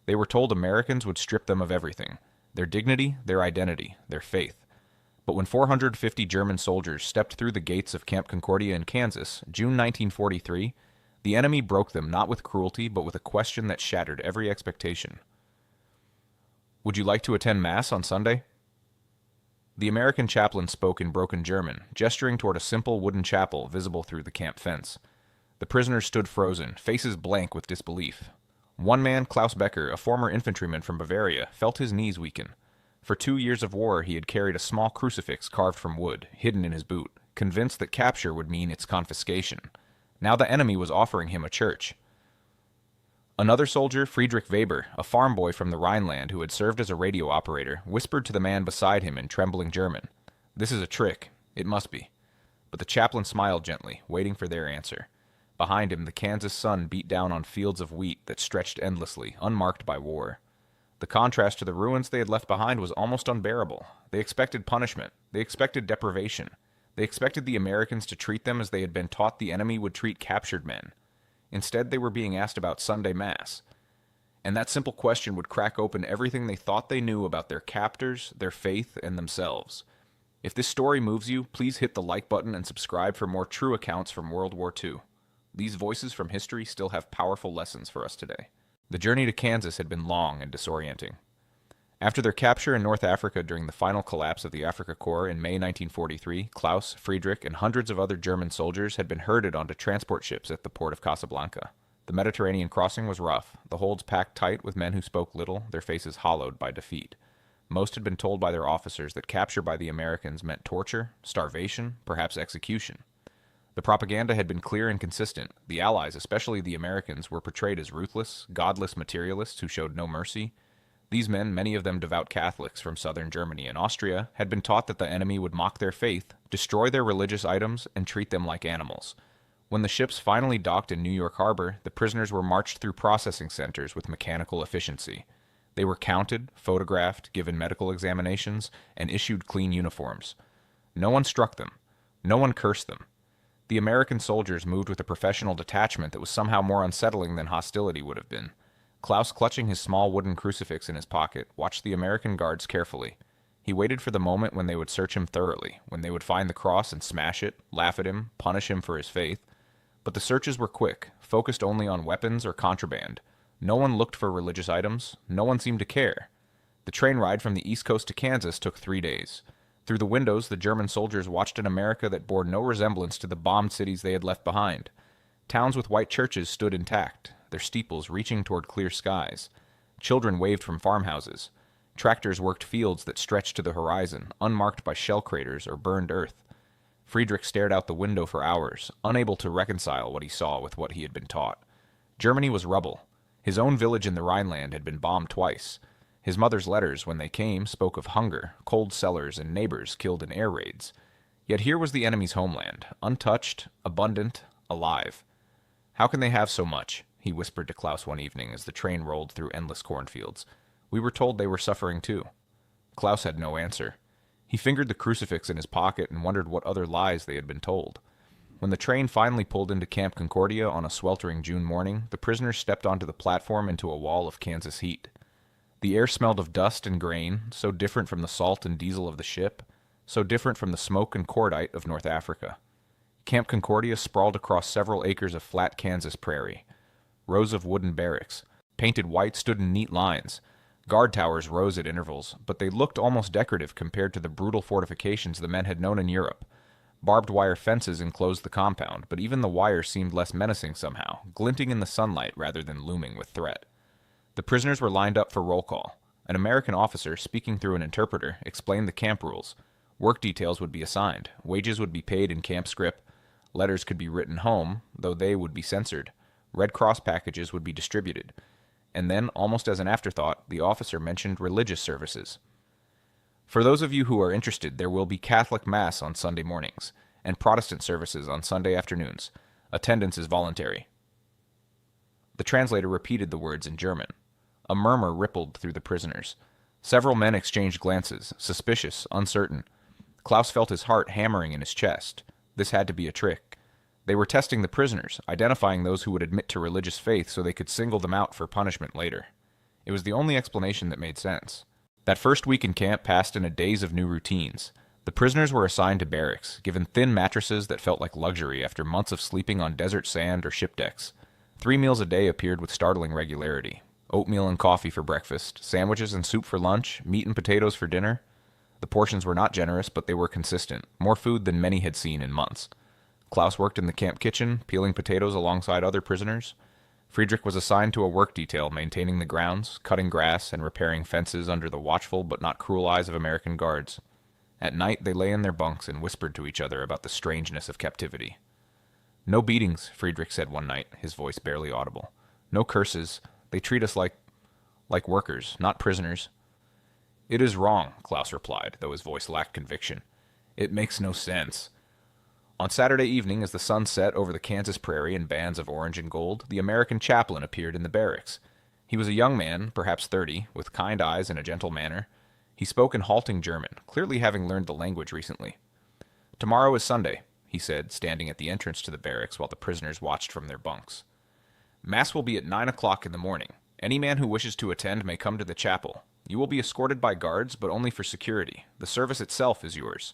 They were told Americans would strip them of everything: their dignity, their identity, their faith. But when 450 German soldiers stepped through the gates of Camp Concordia in Kansas, June 1943, the enemy broke them not with cruelty, but with a question that shattered every expectation. Would you like to attend Mass on Sunday? The American chaplain spoke in broken German, gesturing toward a simple wooden chapel visible through the camp fence. The prisoners stood frozen, faces blank with disbelief. One man, Klaus Becker, a former infantryman from Bavaria, felt his knees weaken. For 2 years of war, he had carried a small crucifix carved from wood, hidden in his boot, convinced that capture would mean its confiscation. Now the enemy was offering him a church. Another soldier, Friedrich Weber, a farm boy from the Rhineland who had served as a radio operator, whispered to the man beside him in trembling German, "This is a trick. It must be." But the chaplain smiled gently, waiting for their answer. Behind him, the Kansas sun beat down on fields of wheat that stretched endlessly, unmarked by war. The contrast to the ruins they had left behind was almost unbearable. They expected punishment. They expected deprivation. They expected the Americans to treat them as they had been taught the enemy would treat captured men. Instead, they were being asked about Sunday Mass. And that simple question would crack open everything they thought they knew about their captors, their faith, and themselves. If this story moves you, please hit the like button and subscribe for more true accounts from World War II. These voices from history still have powerful lessons for us today. The journey to Kansas had been long and disorienting. After their capture in North Africa during the final collapse of the Afrika Korps in May 1943, Klaus, Friedrich, and hundreds of other German soldiers had been herded onto transport ships at the port of Casablanca. The Mediterranean crossing was rough, the holds packed tight with men who spoke little, their faces hollowed by defeat. Most had been told by their officers that capture by the Americans meant torture, starvation, perhaps execution. The propaganda had been clear and consistent. The Allies, especially the Americans, were portrayed as ruthless, godless materialists who showed no mercy. These men, many of them devout Catholics from southern Germany and Austria, had been taught that the enemy would mock their faith, destroy their religious items, and treat them like animals. When the ships finally docked in New York Harbor, the prisoners were marched through processing centers with mechanical efficiency. They were counted, photographed, given medical examinations, and issued clean uniforms. No one struck them. No one cursed them. The American soldiers moved with a professional detachment that was somehow more unsettling than hostility would have been. Klaus, clutching his small wooden crucifix in his pocket, watched the American guards carefully. He waited for the moment when they would search him thoroughly, when they would find the cross and smash it, laugh at him, punish him for his faith. But the searches were quick, focused only on weapons or contraband. No one looked for religious items. No one seemed to care. The train ride from the East Coast to Kansas took 3 days. Through the windows, the German soldiers watched an America that bore no resemblance to the bombed cities they had left behind. Towns with white churches stood intact, their steeples reaching toward clear skies. Children waved from farmhouses. Tractors worked fields that stretched to the horizon, unmarked by shell craters or burned earth. Friedrich stared out the window for hours, unable to reconcile what he saw with what he had been taught. Germany was rubble. His own village in the Rhineland had been bombed twice. His mother's letters, when they came, spoke of hunger, cold cellars, and neighbors killed in air raids. Yet here was the enemy's homeland, untouched, abundant, alive. "How can they have so much?" he whispered to Klaus one evening as the train rolled through endless cornfields. "We were told they were suffering too." Klaus had no answer. He fingered the crucifix in his pocket and wondered what other lies they had been told. When the train finally pulled into Camp Concordia on a sweltering June morning, the prisoners stepped onto the platform into a wall of Kansas heat. The air smelled of dust and grain, so different from the salt and diesel of the ship, so different from the smoke and cordite of North Africa. Camp Concordia sprawled across several acres of flat Kansas prairie. Rows of wooden barracks, painted white, stood in neat lines. Guard towers rose at intervals, but they looked almost decorative compared to the brutal fortifications the men had known in Europe. Barbed wire fences enclosed the compound, but even the wire seemed less menacing somehow, glinting in the sunlight rather than looming with threat. The prisoners were lined up for roll call. An American officer, speaking through an interpreter, explained the camp rules. Work details would be assigned, wages would be paid in camp scrip, letters could be written home, though they would be censored, Red Cross packages would be distributed, and then, almost as an afterthought, the officer mentioned religious services. "For those of you who are interested, there will be Catholic Mass on Sunday mornings, and Protestant services on Sunday afternoons. Attendance is voluntary." The translator repeated the words in German. A murmur rippled through the prisoners. Several men exchanged glances, suspicious, uncertain. Klaus felt his heart hammering in his chest. This had to be a trick. They were testing the prisoners, identifying those who would admit to religious faith so they could single them out for punishment later. It was the only explanation that made sense. That first week in camp passed in a daze of new routines. The prisoners were assigned to barracks, given thin mattresses that felt like luxury after months of sleeping on desert sand or ship decks. 3 meals a day appeared with startling regularity. Oatmeal and coffee for breakfast, sandwiches and soup for lunch, meat and potatoes for dinner. The portions were not generous, but they were consistent, more food than many had seen in months. Klaus worked in the camp kitchen, peeling potatoes alongside other prisoners. Friedrich was assigned to a work detail maintaining the grounds, cutting grass, and repairing fences under the watchful but not cruel eyes of American guards. At night, they lay in their bunks and whispered to each other about the strangeness of captivity. "No beatings," Friedrich said one night, his voice barely audible. "No curses. They treat us like workers, not prisoners." "It is wrong," Klaus replied, though his voice lacked conviction. "It makes no sense." On Saturday evening, as the sun set over the Kansas prairie in bands of orange and gold, the American chaplain appeared in the barracks. He was a young man, perhaps 30, with kind eyes and a gentle manner. He spoke in halting German, clearly having learned the language recently. "Tomorrow is Sunday," he said, standing at the entrance to the barracks while the prisoners watched from their bunks. "Mass will be at 9 o'clock in the morning. Any man who wishes to attend may come to the chapel. You will be escorted by guards, but only for security. The service itself is yours."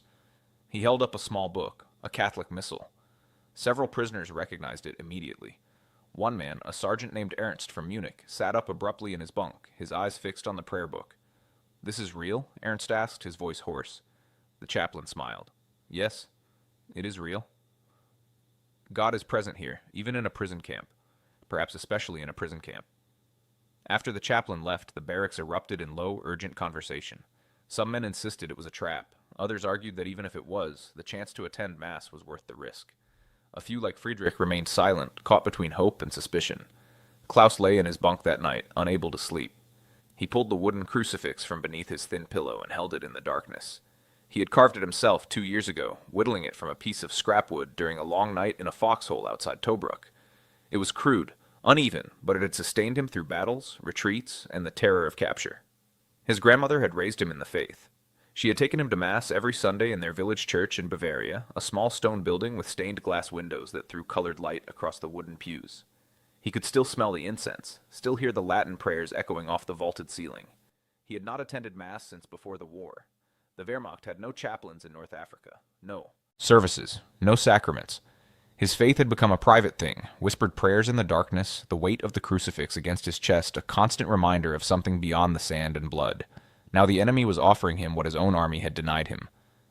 He held up a small book, a Catholic missal. Several prisoners recognized it immediately. One man, a sergeant named Ernst from Munich, sat up abruptly in his bunk, his eyes fixed on the prayer book. "This is real?" Ernst asked, his voice hoarse. The chaplain smiled. "Yes, it is real. God is present here, even in a prison camp. Perhaps especially in a prison camp." After the chaplain left, the barracks erupted in low, urgent conversation. Some men insisted it was a trap. Others argued that even if it was, the chance to attend Mass was worth the risk. A few, like Friedrich, remained silent, caught between hope and suspicion. Klaus lay in his bunk that night, unable to sleep. He pulled the wooden crucifix from beneath his thin pillow and held it in the darkness. He had carved it himself 2 years ago, whittling it from a piece of scrap wood during a long night in a foxhole outside Tobruk. It was crude, uneven, but it had sustained him through battles, retreats, and the terror of capture. His grandmother had raised him in the faith. She had taken him to Mass every Sunday in their village church in Bavaria, a small stone building with stained glass windows that threw colored light across the wooden pews. He could still smell the incense, still hear the Latin prayers echoing off the vaulted ceiling. He had not attended Mass since before the war. The Wehrmacht had no chaplains in North Africa. No services, no sacraments. His faith had become a private thing, whispered prayers in the darkness, the weight of the crucifix against his chest a constant reminder of something beyond the sand and blood. Now the enemy was offering him what his own army had denied him.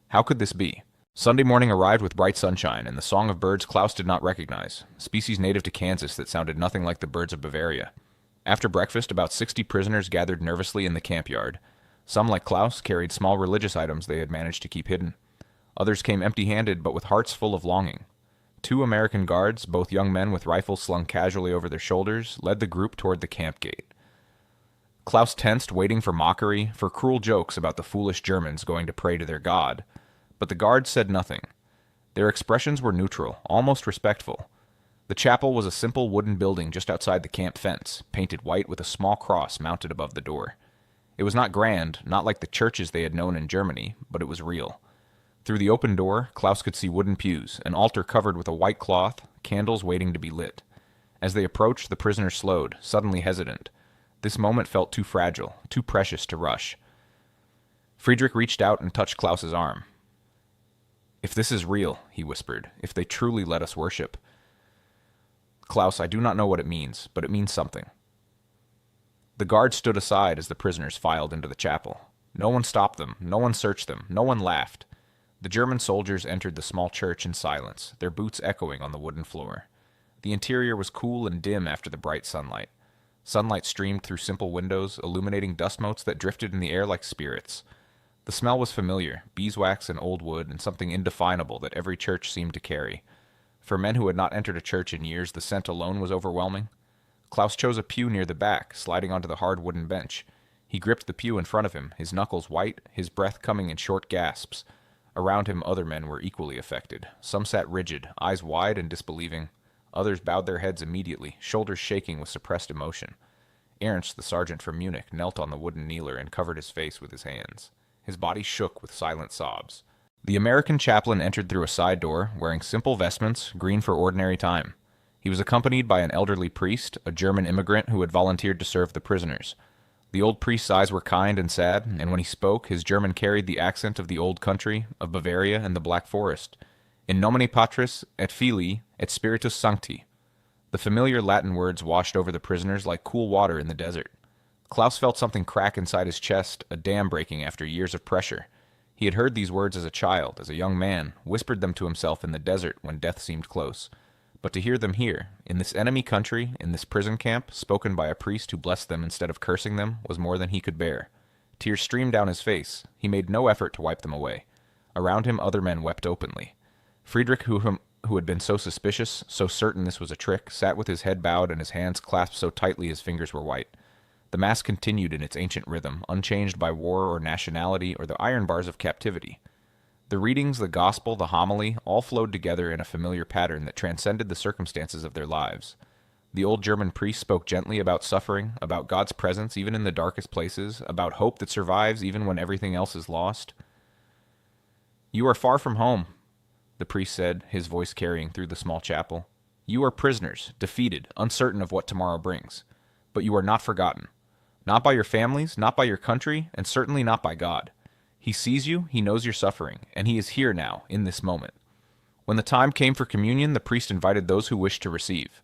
How could this be? Sunday morning arrived with bright sunshine and the song of birds Klaus did not recognize, species native to Kansas that sounded nothing like the birds of Bavaria. After breakfast, about 60 prisoners gathered nervously in the camp yard. Some, like Klaus, carried small religious items they had managed to keep hidden. Others came empty-handed but with hearts full of longing. 2 American guards, both young men with rifles slung casually over their shoulders, led the group toward the camp gate. Klaus tensed, waiting for mockery, for cruel jokes about the foolish Germans going to pray to their God. But the guards said nothing. Their expressions were neutral, almost respectful. The chapel was a simple wooden building just outside the camp fence, painted white with a small cross mounted above the door. It was not grand, not like the churches they had known in Germany, but it was real. Through the open door, Klaus could see wooden pews, an altar covered with a white cloth, candles waiting to be lit. As they approached, the prisoners slowed, suddenly hesitant. This moment felt too fragile, too precious to rush. Friedrich reached out and touched Klaus's arm. "If this is real," he whispered, "if they truly let us worship." "Klaus, I do not know what it means, but it means something." The guards stood aside as the prisoners filed into the chapel. No one stopped them, no one searched them, no one laughed. The German soldiers entered the small church in silence, their boots echoing on the wooden floor. The interior was cool and dim after the bright sunlight. Sunlight streamed through simple windows, illuminating dust motes that drifted in the air like spirits. The smell was familiar, beeswax and old wood, and something indefinable that every church seemed to carry. For men who had not entered a church in years, the scent alone was overwhelming. Klaus chose a pew near the back, sliding onto the hard wooden bench. He gripped the pew in front of him, his knuckles white, his breath coming in short gasps. Around him other men were equally affected. Some sat rigid, eyes wide and disbelieving. Others bowed their heads immediately, shoulders shaking with suppressed emotion. Ernst, the sergeant from Munich, knelt on the wooden kneeler and covered his face with his hands. His body shook with silent sobs. The American chaplain entered through a side door, wearing simple vestments, green for ordinary time. He was accompanied by an elderly priest, a German immigrant who had volunteered to serve the prisoners. The old priest's eyes were kind and sad, and when he spoke, his German carried the accent of the old country, of Bavaria and the Black Forest. In nomine Patris et Filii et Spiritus Sancti. The familiar Latin words washed over the prisoners like cool water in the desert. Klaus felt something crack inside his chest, a dam breaking after years of pressure. He had heard these words as a child, as a young man, whispered them to himself in the desert when death seemed close. But to hear them here, in this enemy country, in this prison camp, spoken by a priest who blessed them instead of cursing them, was more than he could bear. Tears streamed down his face. He made no effort to wipe them away. Around him other men wept openly. Friedrich, who had been so suspicious, so certain this was a trick, sat with his head bowed and his hands clasped so tightly his fingers were white. The mass continued in its ancient rhythm, unchanged by war or nationality or the iron bars of captivity. The readings, the gospel, the homily, all flowed together in a familiar pattern that transcended the circumstances of their lives. The old German priest spoke gently about suffering, about God's presence even in the darkest places, about hope that survives even when everything else is lost. "You are far from home," the priest said, his voice carrying through the small chapel. "You are prisoners, defeated, uncertain of what tomorrow brings. But you are not forgotten. Not by your families, not by your country, and certainly not by God. He sees you, he knows your suffering, and he is here now, in this moment." When the time came for communion, the priest invited those who wished to receive.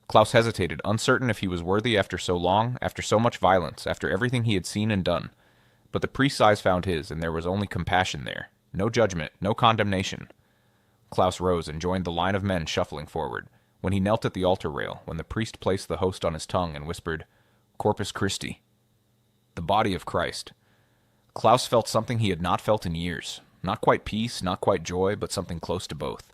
Klaus hesitated, uncertain if he was worthy after so long, after so much violence, after everything he had seen and done. But the priest's eyes found his, and there was only compassion there. No judgment, no condemnation. Klaus rose and joined the line of men shuffling forward. When he knelt at the altar rail, when the priest placed the host on his tongue and whispered, "Corpus Christi," the body of Christ, Klaus felt something he had not felt in years. Not quite peace, not quite joy, but something close to both.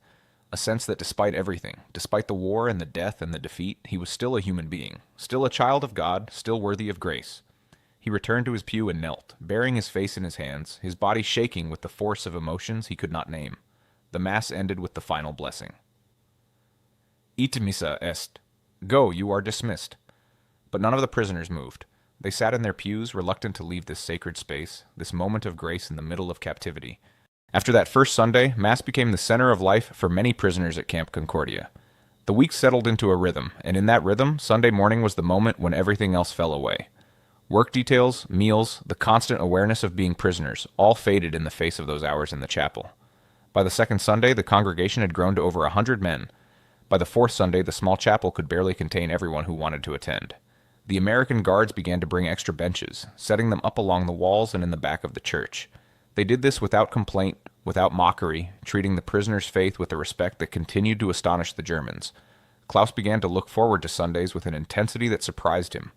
A sense that despite everything, despite the war and the death and the defeat, he was still a human being, still a child of God, still worthy of grace. He returned to his pew and knelt, bearing his face in his hands, his body shaking with the force of emotions he could not name. The Mass ended with the final blessing. "Ite missa est." Go, you are dismissed. But none of the prisoners moved. They sat in their pews, reluctant to leave this sacred space, this moment of grace in the middle of captivity. After that first Sunday, Mass became the center of life for many prisoners at Camp Concordia. The week settled into a rhythm, and in that rhythm, Sunday morning was the moment when everything else fell away. Work details, meals, the constant awareness of being prisoners, all faded in the face of those hours in the chapel. By the second Sunday, the congregation had grown to over 100 men. By the fourth Sunday, the small chapel could barely contain everyone who wanted to attend. The American guards began to bring extra benches, setting them up along the walls and in the back of the church. They did this without complaint, without mockery, treating the prisoners' faith with a respect that continued to astonish the Germans. Klaus began to look forward to Sundays with an intensity that surprised him.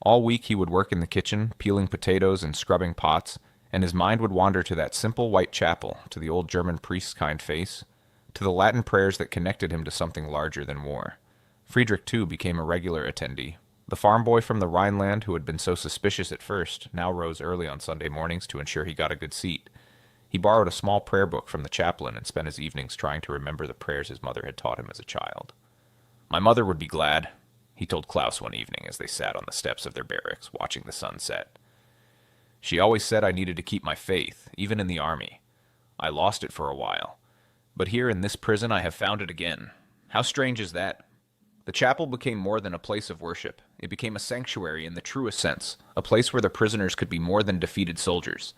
All week he would work in the kitchen, peeling potatoes and scrubbing pots, and his mind would wander to that simple white chapel, to the old German priest's kind face, to the Latin prayers that connected him to something larger than war. Friedrich, too, became a regular attendee. The farm boy from the Rhineland, who had been so suspicious at first, now rose early on Sunday mornings to ensure he got a good seat. He borrowed a small prayer book from the chaplain and spent his evenings trying to remember the prayers his mother had taught him as a child. "My mother would be glad," he told Klaus one evening as they sat on the steps of their barracks, watching the sun set. "She always said I needed to keep my faith, even in the army. I lost it for a while. But here in this prison I have found it again. How strange is that? The chapel became more than a place of worship. It became a sanctuary in the truest sense, a place where the prisoners could be more than defeated soldiers.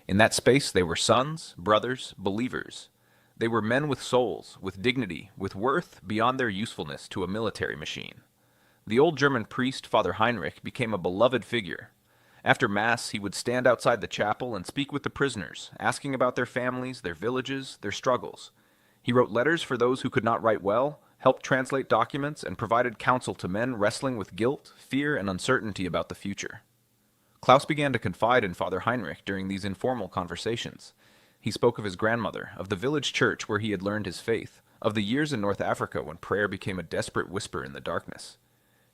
In that space they were sons, brothers, believers. They were men with souls, with dignity, with worth beyond their usefulness to a military machine. The old German priest, Father Heinrich, became a beloved figure. After Mass, he would stand outside the chapel and speak with the prisoners, asking about their families, their villages, their struggles. He wrote letters for those who could not write well, helped translate documents, and provided counsel to men wrestling with guilt, fear, and uncertainty about the future. Klaus began to confide in Father Heinrich during these informal conversations. He spoke of his grandmother, of the village church where he had learned his faith, of the years in North Africa when prayer became a desperate whisper in the darkness.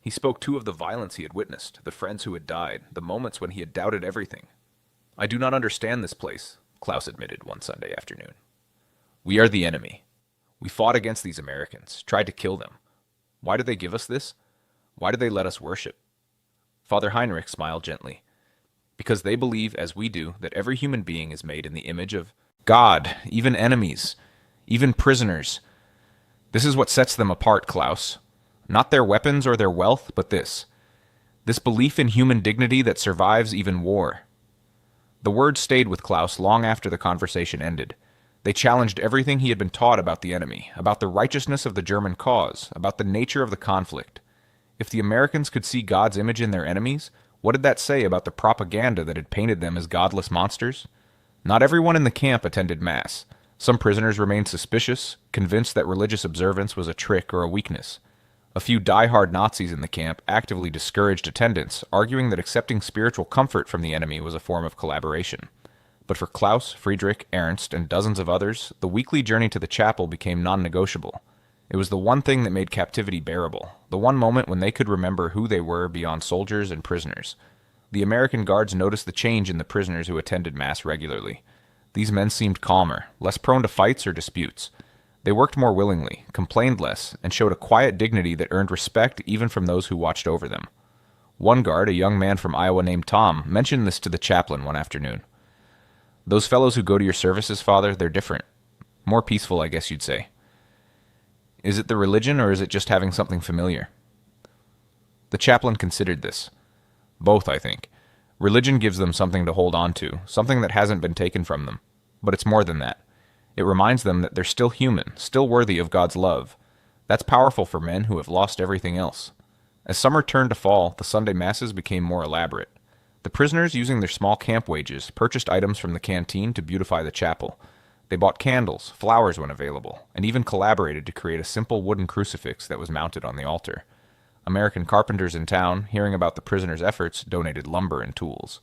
He spoke too of the violence he had witnessed, the friends who had died, the moments when he had doubted everything. "I do not understand this place," Klaus admitted one Sunday afternoon. "We are the enemy. We fought against these Americans, tried to kill them. Why did they give us this? Why did they let us worship?" Father Heinrich smiled gently. "Because they believe, as we do, that every human being is made in the image of God, even enemies, even prisoners. This is what sets them apart, Klaus. Not their weapons or their wealth, but this. This belief in human dignity that survives even war. The words stayed with Klaus long after the conversation ended. They challenged everything he had been taught about the enemy, about the righteousness of the German cause, about the nature of the conflict. If the Americans could see God's image in their enemies, what did that say about the propaganda that had painted them as godless monsters? Not everyone in the camp attended Mass. Some prisoners remained suspicious, convinced that religious observance was a trick or a weakness. A few die-hard Nazis in the camp actively discouraged attendance, arguing that accepting spiritual comfort from the enemy was a form of collaboration. But for Klaus, Friedrich, Ernst, and dozens of others, the weekly journey to the chapel became non-negotiable. It was the one thing that made captivity bearable, the one moment when they could remember who they were beyond soldiers and prisoners. The American guards noticed the change in the prisoners who attended Mass regularly. These men seemed calmer, less prone to fights or disputes. They worked more willingly, complained less, and showed a quiet dignity that earned respect even from those who watched over them. One guard, a young man from Iowa named Tom, mentioned this to the chaplain one afternoon. "Those fellows who go to your services, Father, they're different. More peaceful, I guess you'd say." Is it the religion, or is it just having something familiar? The chaplain considered this. Both, I think. Religion gives them something to hold on to, something that hasn't been taken from them. But it's more than that. It reminds them that they're still human, still worthy of God's love. That's powerful for men who have lost everything else. As summer turned to fall, the Sunday Masses became more elaborate. The prisoners, using their small camp wages, purchased items from the canteen to beautify the chapel. They bought candles, flowers when available, and even collaborated to create a simple wooden crucifix that was mounted on the altar. American carpenters in town, hearing about the prisoners' efforts, donated lumber and tools.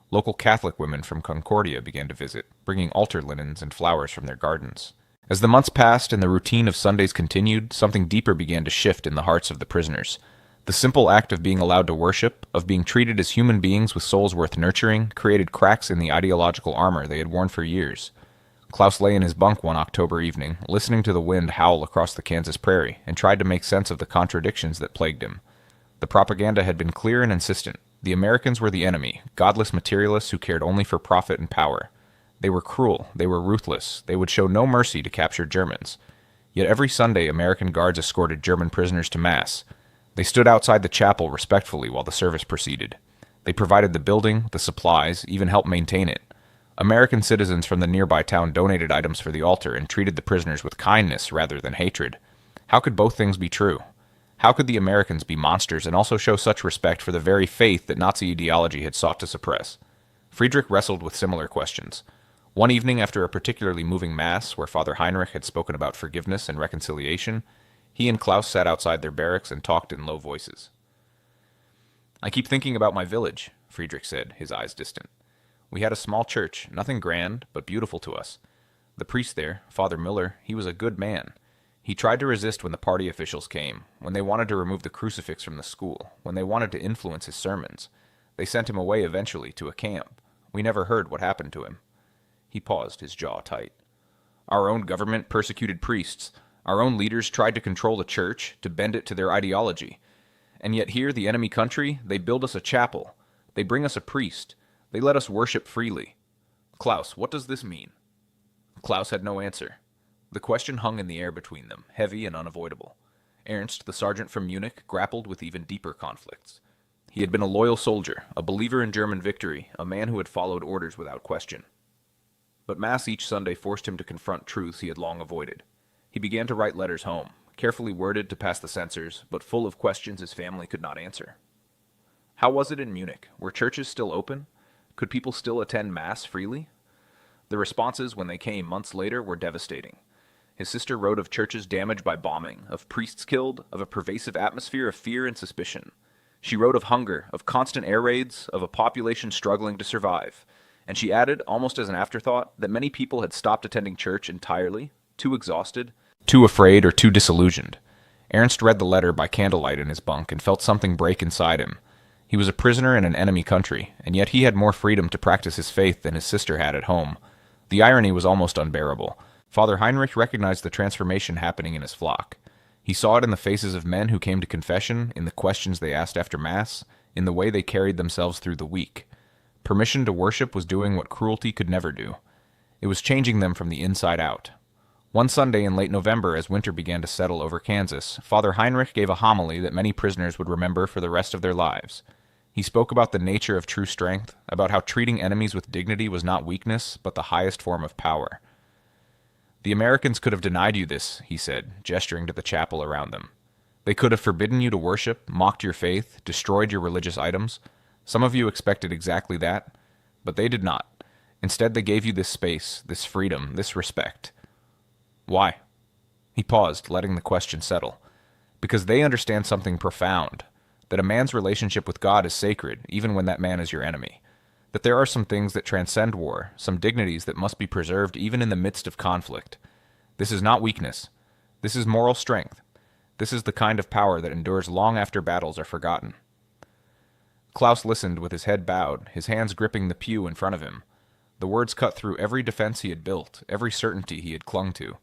Local Catholic women from Concordia began to visit, bringing altar linens and flowers from their gardens. As the months passed and the routine of Sundays continued, something deeper began to shift in the hearts of the prisoners. The simple act of being allowed to worship, of being treated as human beings with souls worth nurturing, created cracks in the ideological armor they had worn for years. Klaus lay in his bunk one October evening, listening to the wind howl across the Kansas prairie, and tried to make sense of the contradictions that plagued him. The propaganda had been clear and insistent. The Americans were the enemy, godless materialists who cared only for profit and power. They were cruel, they were ruthless, they would show no mercy to capture Germans. Yet every Sunday American guards escorted German prisoners to Mass. They stood outside the chapel respectfully while the service proceeded. They provided the building, the supplies, even helped maintain it. American citizens from the nearby town donated items for the altar and treated the prisoners with kindness rather than hatred. How could both things be true? How could the Americans be monsters and also show such respect for the very faith that Nazi ideology had sought to suppress? Friedrich wrestled with similar questions. One evening after a particularly moving Mass, where Father Heinrich had spoken about forgiveness and reconciliation, he and Klaus sat outside their barracks and talked in low voices. "I keep thinking about my village," Friedrich said, his eyes distant. "We had a small church, nothing grand, but beautiful to us. The priest there, Father Miller, he was a good man. He tried to resist when the party officials came, when they wanted to remove the crucifix from the school, when they wanted to influence his sermons. They sent him away eventually to a camp. We never heard what happened to him." He paused, his jaw tight. "Our own government persecuted priests. Our own leaders tried to control the church, to bend it to their ideology. And yet here, the enemy country, they build us a chapel. They bring us a priest. They let us worship freely. Klaus, what does this mean?" Klaus had no answer. The question hung in the air between them, heavy and unavoidable. Ernst, the sergeant from Munich, grappled with even deeper conflicts. He had been a loyal soldier, a believer in German victory, a man who had followed orders without question. But Mass each Sunday forced him to confront truths he had long avoided. He began to write letters home, carefully worded to pass the censors, but full of questions his family could not answer. How was it in Munich? Were churches still open? Could people still attend Mass freely? The responses, when they came months later, were devastating. His sister wrote of churches damaged by bombing, of priests killed, of a pervasive atmosphere of fear and suspicion. She wrote of hunger, of constant air raids, of a population struggling to survive. And she added, almost as an afterthought, that many people had stopped attending church entirely, too exhausted, too afraid, or too disillusioned. Ernst read the letter by candlelight in his bunk and felt something break inside him. He was a prisoner in an enemy country, and yet he had more freedom to practice his faith than his sister had at home. The irony was almost unbearable. Father Heinrich recognized the transformation happening in his flock. He saw it in the faces of men who came to confession, in the questions they asked after Mass, in the way they carried themselves through the week. Permission to worship was doing what cruelty could never do. It was changing them from the inside out. One Sunday in late November, as winter began to settle over Kansas, Father Heinrich gave a homily that many prisoners would remember for the rest of their lives. He spoke about the nature of true strength, about how treating enemies with dignity was not weakness, but the highest form of power. The Americans could have denied you this, he said, gesturing to the chapel around them. They could have forbidden you to worship, mocked your faith, destroyed your religious items. Some of you expected exactly that, but they did not. Instead, they gave you this space, this freedom, this respect. Why? He paused, letting the question settle. Because they understand something profound, that a man's relationship with God is sacred, even when that man is your enemy. That there are some things that transcend war, some dignities that must be preserved even in the midst of conflict. This is not weakness. This is moral strength. This is the kind of power that endures long after battles are forgotten. Klaus listened with his head bowed, his hands gripping the pew in front of him. The words cut through every defense he had built, every certainty he had clung to.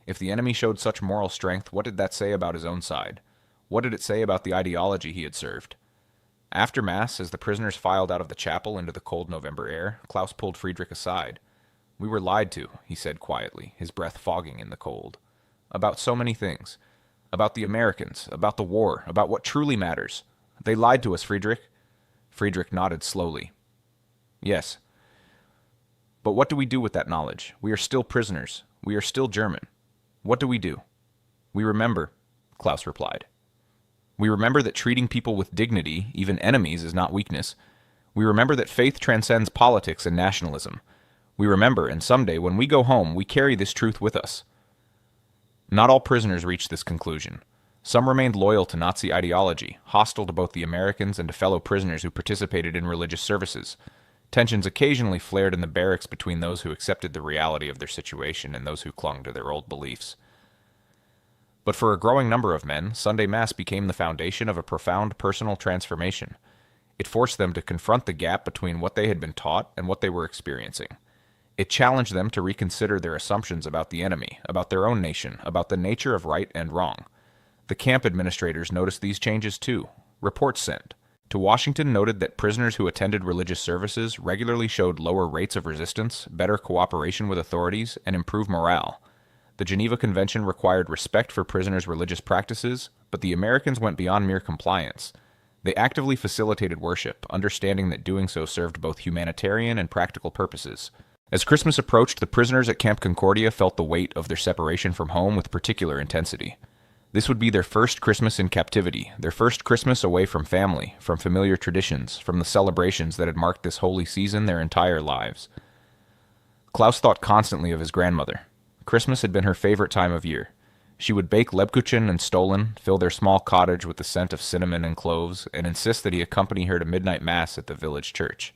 If the enemy showed such moral strength, what did that say about his own side? What did it say about the ideology he had served? After Mass, as the prisoners filed out of the chapel into the cold November air, Klaus pulled Friedrich aside. "We were lied to," he said quietly, his breath fogging in the cold. "About so many things. About the Americans, about the war, about what truly matters. They lied to us, Friedrich." Friedrich nodded slowly. "Yes. But what do we do with that knowledge? We are still prisoners. We are still German. What do we do?" "We remember," Klaus replied. "We remember that treating people with dignity, even enemies, is not weakness. We remember that faith transcends politics and nationalism. We remember, and someday, when we go home, we carry this truth with us." Not all prisoners reached this conclusion. Some remained loyal to Nazi ideology, hostile to both the Americans and to fellow prisoners who participated in religious services. Tensions occasionally flared in the barracks between those who accepted the reality of their situation and those who clung to their old beliefs. But for a growing number of men, Sunday Mass became the foundation of a profound personal transformation. It forced them to confront the gap between what they had been taught and what they were experiencing. It challenged them to reconsider their assumptions about the enemy, about their own nation, about the nature of right and wrong. The camp administrators noticed these changes too. Reports sent to Washington noted that prisoners who attended religious services regularly showed lower rates of resistance, better cooperation with authorities, and improved morale. The Geneva Convention required respect for prisoners' religious practices, but the Americans went beyond mere compliance. They actively facilitated worship, understanding that doing so served both humanitarian and practical purposes. As Christmas approached, the prisoners at Camp Concordia felt the weight of their separation from home with particular intensity. This would be their first Christmas in captivity, their first Christmas away from family, from familiar traditions, from the celebrations that had marked this holy season their entire lives. Klaus thought constantly of his grandmother. Christmas had been her favorite time of year. She would bake Lebkuchen and Stollen, fill their small cottage with the scent of cinnamon and cloves, and insist that he accompany her to midnight mass at the village church.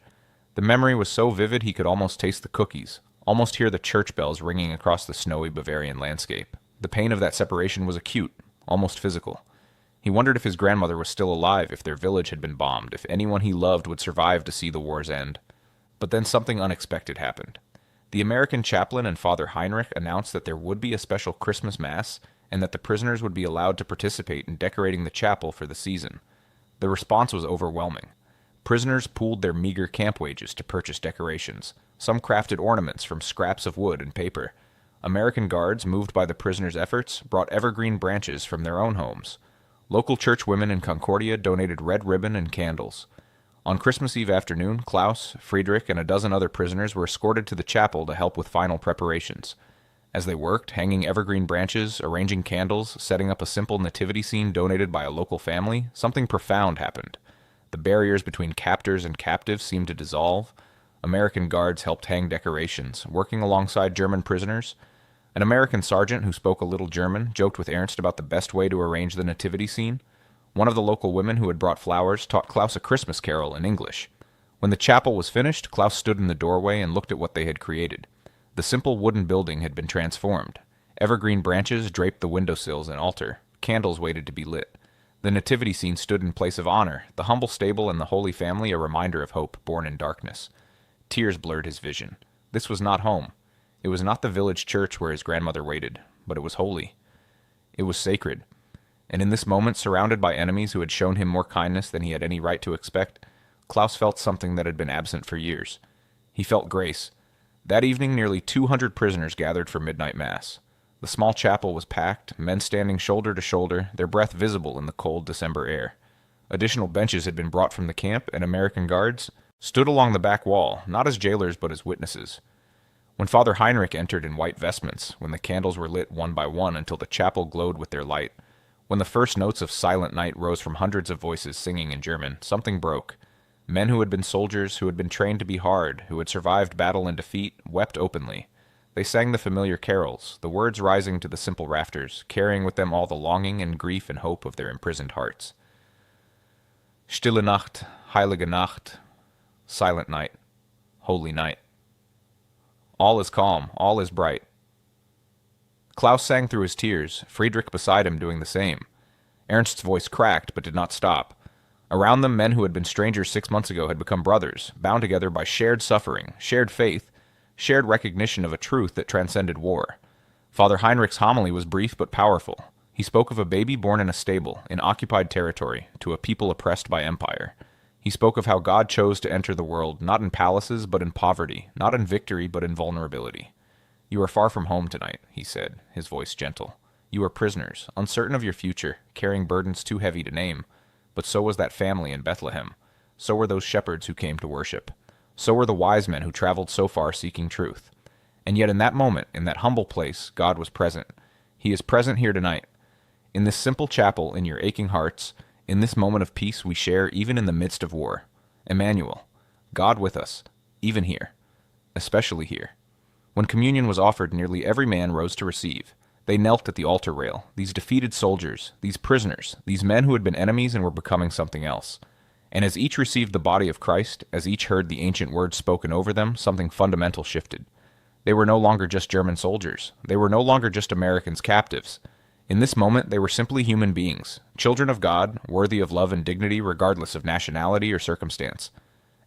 The memory was so vivid he could almost taste the cookies, almost hear the church bells ringing across the snowy Bavarian landscape. The pain of that separation was acute, almost physical. He wondered if his grandmother was still alive, if their village had been bombed, if anyone he loved would survive to see the war's end. But then something unexpected happened. The American chaplain and Father Heinrich announced that there would be a special Christmas Mass and that the prisoners would be allowed to participate in decorating the chapel for the season. The response was overwhelming. Prisoners pooled their meager camp wages to purchase decorations. Some crafted ornaments from scraps of wood and paper. American guards, moved by the prisoners' efforts, brought evergreen branches from their own homes. Local church women in Concordia donated red ribbon and candles. On Christmas Eve afternoon, Klaus, Friedrich, and a dozen other prisoners were escorted to the chapel to help with final preparations. As they worked, hanging evergreen branches, arranging candles, setting up a simple nativity scene donated by a local family, something profound happened. The barriers between captors and captives seemed to dissolve. American guards helped hang decorations, working alongside German prisoners. An American sergeant who spoke a little German joked with Ernst about the best way to arrange the nativity scene. One of the local women who had brought flowers taught Klaus a Christmas carol in English. When the chapel was finished, Klaus stood in the doorway and looked at what they had created. The simple wooden building had been transformed. Evergreen branches draped the windowsills and altar. Candles waited to be lit. The nativity scene stood in place of honor, the humble stable and the Holy Family a reminder of hope born in darkness. Tears blurred his vision. This was not home. It was not the village church where his grandmother waited, but it was holy. It was sacred. And in this moment, surrounded by enemies who had shown him more kindness than he had any right to expect, Klaus felt something that had been absent for years. He felt grace. That evening, nearly 200 prisoners gathered for midnight mass. The small chapel was packed, men standing shoulder to shoulder, their breath visible in the cold December air. Additional benches had been brought from the camp, and American guards stood along the back wall, not as jailers but as witnesses. When Father Heinrich entered in white vestments, when the candles were lit one by one until the chapel glowed with their light, when the first notes of Silent Night rose from hundreds of voices singing in German, something broke. Men who had been soldiers, who had been trained to be hard, who had survived battle and defeat, wept openly. They sang the familiar carols, the words rising to the simple rafters, carrying with them all the longing and grief and hope of their imprisoned hearts. Stille Nacht, Heilige Nacht, Silent Night, Holy Night. All is calm, all is bright. Klaus sang through his tears, Friedrich beside him doing the same. Ernst's voice cracked, but did not stop. Around them, men who had been strangers 6 months ago had become brothers, bound together by shared suffering, shared faith, shared recognition of a truth that transcended war. Father Heinrich's homily was brief but powerful. He spoke of a baby born in a stable, in occupied territory, to a people oppressed by empire. He spoke of how God chose to enter the world, not in palaces, but in poverty, not in victory, but in vulnerability. "You are far from home tonight," he said, his voice gentle. "You are prisoners, uncertain of your future, carrying burdens too heavy to name. But so was that family in Bethlehem. So were those shepherds who came to worship. So were the wise men who traveled so far seeking truth. And yet in that moment, in that humble place, God was present. He is present here tonight. In this simple chapel, in your aching hearts, in this moment of peace we share even in the midst of war. Emmanuel, God with us, even here, especially here." When communion was offered, nearly every man rose to receive. They knelt at the altar rail, these defeated soldiers, these prisoners, these men who had been enemies and were becoming something else. And as each received the body of Christ, as each heard the ancient words spoken over them, something fundamental shifted. They were no longer just German soldiers. They were no longer just Americans captives. In this moment, they were simply human beings, children of God, worthy of love and dignity regardless of nationality or circumstance.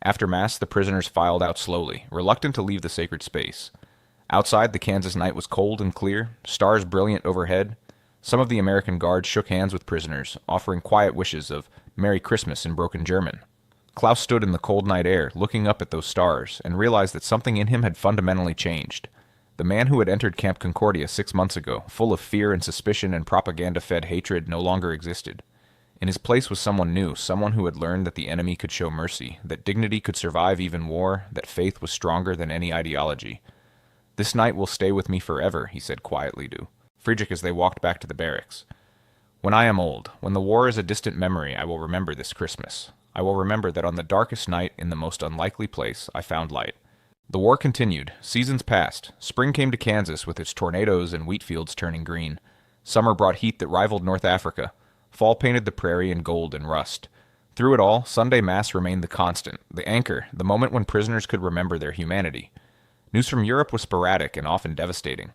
After Mass, the prisoners filed out slowly, reluctant to leave the sacred space. Outside, the Kansas night was cold and clear, stars brilliant overhead. Some of the American guards shook hands with prisoners, offering quiet wishes of Merry Christmas in broken German. Klaus stood in the cold night air, looking up at those stars, and realized that something in him had fundamentally changed. The man who had entered Camp Concordia 6 months ago, full of fear and suspicion and propaganda-fed hatred, no longer existed. In his place was someone new, someone who had learned that the enemy could show mercy, that dignity could survive even war, that faith was stronger than any ideology. "This night will stay with me forever," he said quietly to Friedrich as they walked back to the barracks. "When I am old, when the war is a distant memory, I will remember this Christmas. I will remember that on the darkest night, in the most unlikely place, I found light." The war continued. Seasons passed. Spring came to Kansas with its tornadoes and wheat fields turning green. Summer brought heat that rivaled North Africa. Fall painted the prairie in gold and rust. Through it all, Sunday Mass remained the constant, the anchor, the moment when prisoners could remember their humanity. News from Europe was sporadic and often devastating.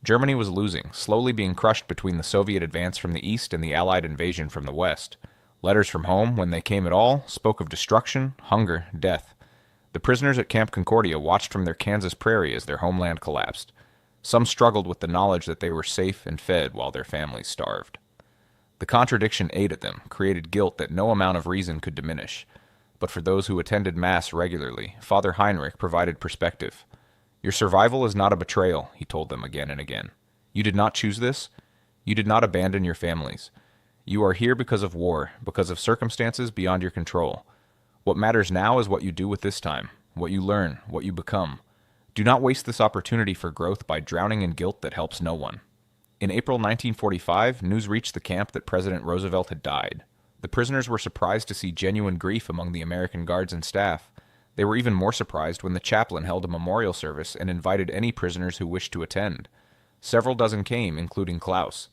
Germany was losing, slowly being crushed between the Soviet advance from the east and the Allied invasion from the west. Letters from home, when they came at all, spoke of destruction, hunger, death. The prisoners at Camp Concordia watched from their Kansas prairie as their homeland collapsed. Some struggled with the knowledge that they were safe and fed while their families starved. The contradiction ate at them, created guilt that no amount of reason could diminish. But for those who attended Mass regularly, Father Heinrich provided perspective. "Your survival is not a betrayal," he told them again and again. "You did not choose this. You did not abandon your families. You are here because of war, because of circumstances beyond your control. What matters now is what you do with this time, what you learn, what you become. Do not waste this opportunity for growth by drowning in guilt that helps no one." In April 1945, news reached the camp that President Roosevelt had died. The prisoners were surprised to see genuine grief among the American guards and staff. They were even more surprised when the chaplain held a memorial service and invited any prisoners who wished to attend. Several dozen came, including Klaus.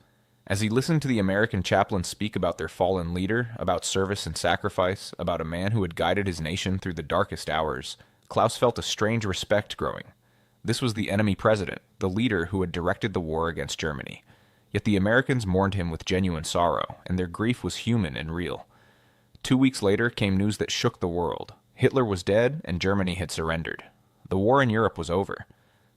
As he listened to the American chaplain speak about their fallen leader, about service and sacrifice, about a man who had guided his nation through the darkest hours, Klaus felt a strange respect growing. This was the enemy president, the leader who had directed the war against Germany. Yet the Americans mourned him with genuine sorrow, and their grief was human and real. 2 weeks later came news that shook the world. Hitler was dead, and Germany had surrendered. The war in Europe was over.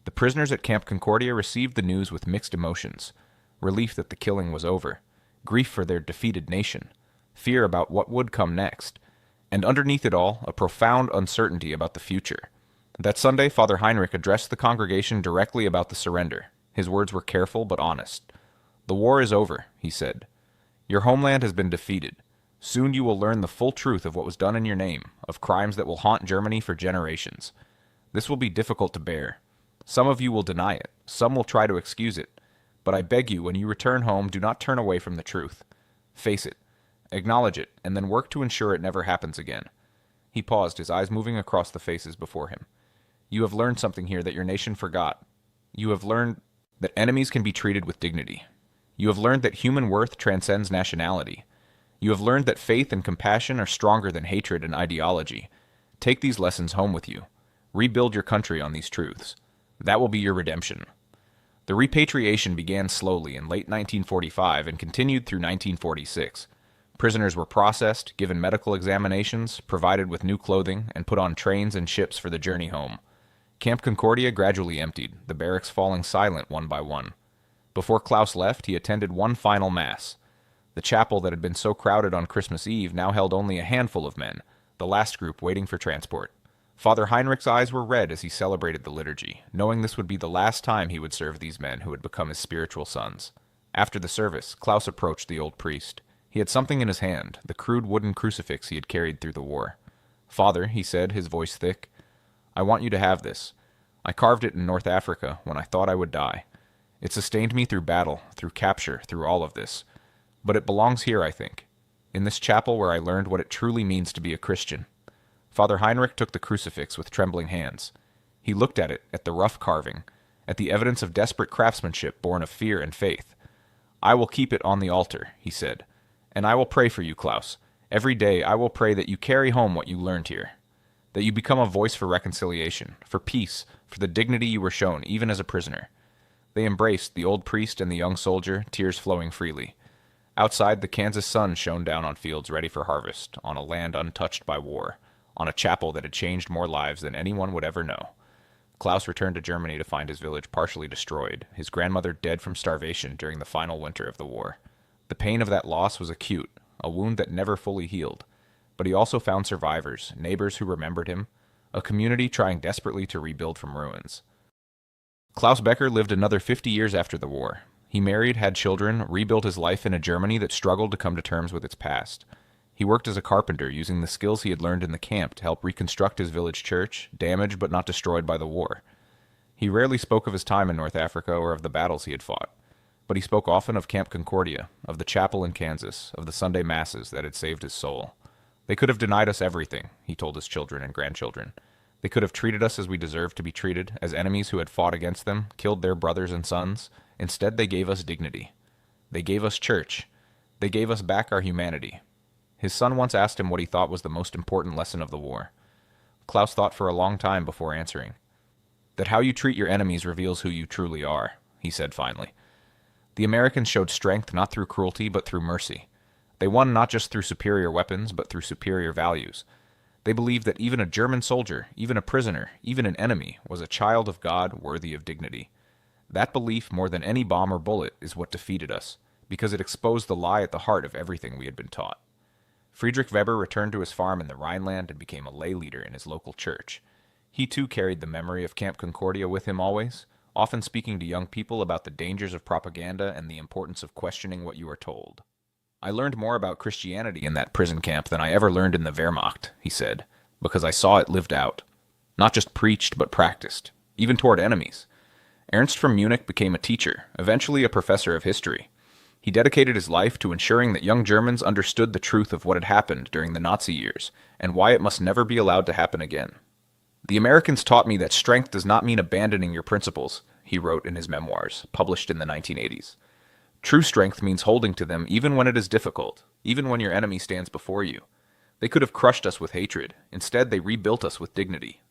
The prisoners at Camp Concordia received the news with mixed emotions. Relief that the killing was over. Grief for their defeated nation. Fear about what would come next. And underneath it all, a profound uncertainty about the future. That Sunday, Father Heinrich addressed the congregation directly about the surrender. His words were careful but honest. "The war is over," he said. "Your homeland has been defeated. Soon you will learn the full truth of what was done in your name, of crimes that will haunt Germany for generations. This will be difficult to bear. Some of you will deny it, some will try to excuse it. But I beg you, when you return home, do not turn away from the truth. Face it, acknowledge it, and then work to ensure it never happens again. He paused, his eyes moving across the faces before him. You have learned something here that your nation forgot. You have learned that enemies can be treated with dignity. You have learned that human worth transcends nationality. You have learned that faith and compassion are stronger than hatred and ideology. Take these lessons home with you. Rebuild your country on these truths. That will be your redemption. The repatriation began slowly in late 1945 and continued through 1946. Prisoners were processed, given medical examinations, provided with new clothing, and put on trains and ships for the journey home. Camp Concordia gradually emptied, the barracks falling silent one by one. Before Klaus left, he attended one final mass. The chapel that had been so crowded on Christmas Eve now held only a handful of men, the last group waiting for transport. Father Heinrich's eyes were red as he celebrated the liturgy, knowing this would be the last time he would serve these men who had become his spiritual sons. After the service, Klaus approached the old priest. He had something in his hand, the crude wooden crucifix he had carried through the war. "Father," he said, his voice thick, "I want you to have this. I carved it in North Africa when I thought I would die. It sustained me through battle, through capture, through all of this. But it belongs here, I think, in this chapel where I learned what it truly means to be a Christian." Father Heinrich took the crucifix with trembling hands. He looked at it, at the rough carving, at the evidence of desperate craftsmanship born of fear and faith. "I will keep it on the altar," he said, "and I will pray for you, Klaus. Every day I will pray that you carry home what you learned here, that you become a voice for reconciliation, for peace, for the dignity you were shown even as a prisoner." They embraced, the old priest and the young soldier, tears flowing freely. Outside, the Kansas sun shone down on fields ready for harvest, on a land untouched by war, on a chapel that had changed more lives than anyone would ever know. Klaus returned to Germany to find his village partially destroyed, his grandmother dead from starvation during the final winter of the war. The pain of that loss was acute, a wound that never fully healed. But he also found survivors, neighbors who remembered him, a community trying desperately to rebuild from ruins. Klaus Becker lived another 50 years after the war. He married, had children, rebuilt his life in a Germany that struggled to come to terms with its past. He worked as a carpenter, using the skills he had learned in the camp to help reconstruct his village church, damaged but not destroyed by the war. He rarely spoke of his time in North Africa or of the battles he had fought, but he spoke often of Camp Concordia, of the chapel in Kansas, of the Sunday masses that had saved his soul. "They could have denied us everything," he told his children and grandchildren. "They could have treated us as we deserved to be treated, as enemies who had fought against them, killed their brothers and sons. Instead, they gave us dignity. They gave us church. They gave us back our humanity." His son once asked him what he thought was the most important lesson of the war. Klaus thought for a long time before answering. "That how you treat your enemies reveals who you truly are," he said finally. The Americans showed strength not through cruelty but through mercy. They won not just through superior weapons but through superior values. They believed that even a German soldier, even a prisoner, even an enemy, was a child of God worthy of dignity. That belief, more than any bomb or bullet, is what defeated us, because it exposed the lie at the heart of everything we had been taught. Friedrich Weber returned to his farm in the Rhineland and became a lay leader in his local church. He too carried the memory of Camp Concordia with him always, often speaking to young people about the dangers of propaganda and the importance of questioning what you are told. "I learned more about Christianity in that prison camp than I ever learned in the Wehrmacht," he said, "because I saw it lived out. Not just preached, but practiced, even toward enemies." Ernst from Munich became a teacher, eventually a professor of history. He dedicated his life to ensuring that young Germans understood the truth of what had happened during the Nazi years, and why it must never be allowed to happen again. "The Americans taught me that strength does not mean abandoning your principles," he wrote in his memoirs, published in the 1980s. "True strength means holding to them even when it is difficult, even when your enemy stands before you. They could have crushed us with hatred. Instead, they rebuilt us with dignity."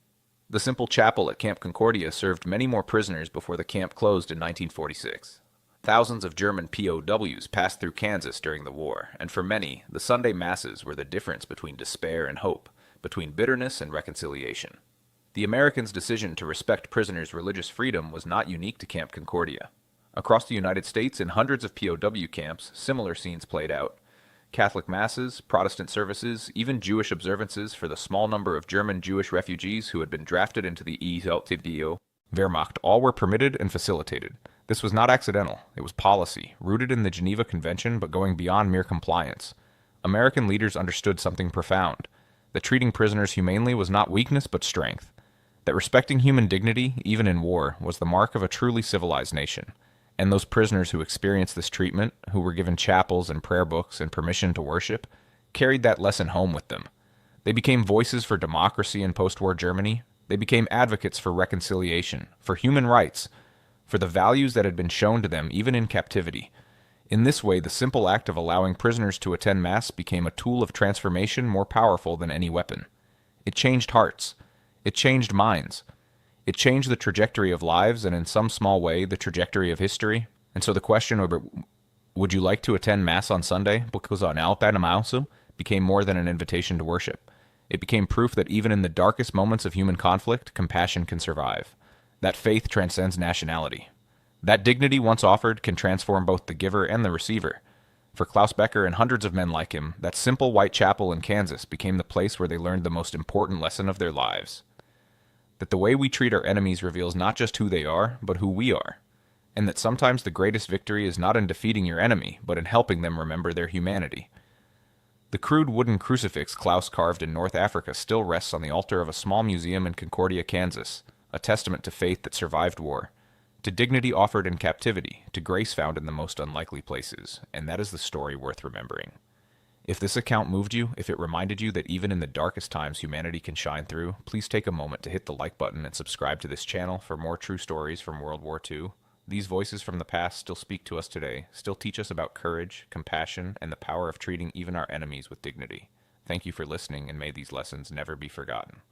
The simple chapel at Camp Concordia served many more prisoners before the camp closed in 1946. Thousands of German POWs passed through Kansas during the war, and for many, the Sunday masses were the difference between despair and hope, between bitterness and reconciliation. The Americans' decision to respect prisoners' religious freedom was not unique to Camp Concordia. Across the United States, in hundreds of POW camps, similar scenes played out. Catholic masses, Protestant services, even Jewish observances for the small number of German Jewish refugees who had been drafted into the Wehrmacht, all were permitted and facilitated. This was not accidental. It was policy, rooted in the Geneva Convention but going beyond mere compliance. American leaders understood something profound, that treating prisoners humanely was not weakness but strength, that respecting human dignity, even in war, was the mark of a truly civilized nation. And those prisoners who experienced this treatment, who were given chapels and prayer books and permission to worship, carried that lesson home with them. They became voices for democracy in post-war Germany. They became advocates for reconciliation, for human rights, for the values that had been shown to them even in captivity. In this way, the simple act of allowing prisoners to attend Mass became a tool of transformation more powerful than any weapon. It changed hearts. It changed minds. It changed the trajectory of lives and in some small way the trajectory of history. And so the question of would you like to attend Mass on Sunday because on Altair became more than an invitation to worship. It became proof that even in the darkest moments of human conflict, compassion can survive. That faith transcends nationality. That dignity once offered can transform both the giver and the receiver. For Klaus Becker and hundreds of men like him, that simple white chapel in Kansas became the place where they learned the most important lesson of their lives. That the way we treat our enemies reveals not just who they are, but who we are. And that sometimes the greatest victory is not in defeating your enemy, but in helping them remember their humanity. The crude wooden crucifix Klaus carved in North Africa still rests on the altar of a small museum in Concordia, Kansas, a testament to faith that survived war, to dignity offered in captivity, to grace found in the most unlikely places, and that is the story worth remembering. If this account moved you, if it reminded you that even in the darkest times humanity can shine through, please take a moment to hit the like button and subscribe to this channel for more true stories from World War II. These voices from the past still speak to us today, still teach us about courage, compassion, and the power of treating even our enemies with dignity. Thank you for listening, and may these lessons never be forgotten.